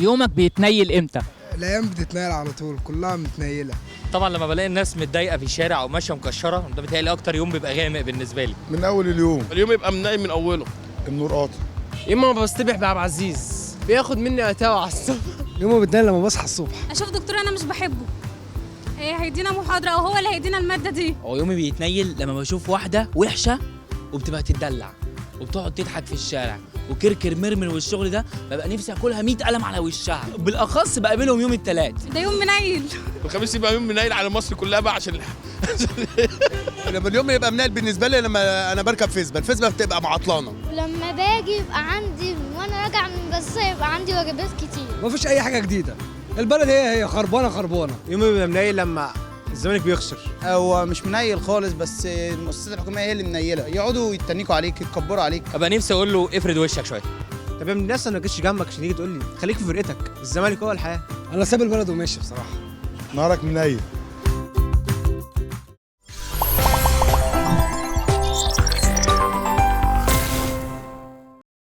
يومك بيتنيل امتى؟ الايام بتتنيل على طول، كلها متنيله. طبعا لما بلاقي الناس متضايقه في الشارع او ماشيه مكشره، ده بيتهيألي اكتر يوم بيبقى غامق بالنسبه لي. من اول اليوم يبقى منايم من اوله. النور قاطع. اما ما بصطبح بعبد العزيز بياخد مني اتاوه على الصبح. يومه بتنيل لما بصحى الصبح. اشوف دكتور انا مش بحبه، هيدينا محاضره او هو اللي هيدينا الماده دي. هو يومي بيتنيل لما بشوف واحده وحشه وبتبقى تتدلع وبتقعد تضحك في الشارع وكركر مرمر والشغل ده، ببقى نفسي اكلها 100 قلم على وشها. بالاخص بقابلهم يوم الثلاث، ده يوم منيل. الخميس يبقى يوم منيل على مصر كلها بقى عشان لما اليوم يبقى منيل بالنسبه لي لما انا بركب الفيسبا بتبقى معطلانه. ولما باجي يبقى عندي وانا راجع من المدرسه يبقى عندي واجبات كتير. مفيش اي حاجه جديده، البلد هي خربانه. يومي بيبقى منيل لما الزمالك بيخسر. هو مش منيل خالص، بس المؤسسات الحكوميه هي اللي منيله، يقعدوا يتنكوا عليك يتكبروا عليك. ابقى نفسي اقول له افرد وشك شويه. طب يا ابني الناس ما جتش جنبك عشان تيجي تقول لي خليك في فرقتك، الزمالك هو الحياه. انا سايب البلد وماشي بصراحه. نهارك منيل.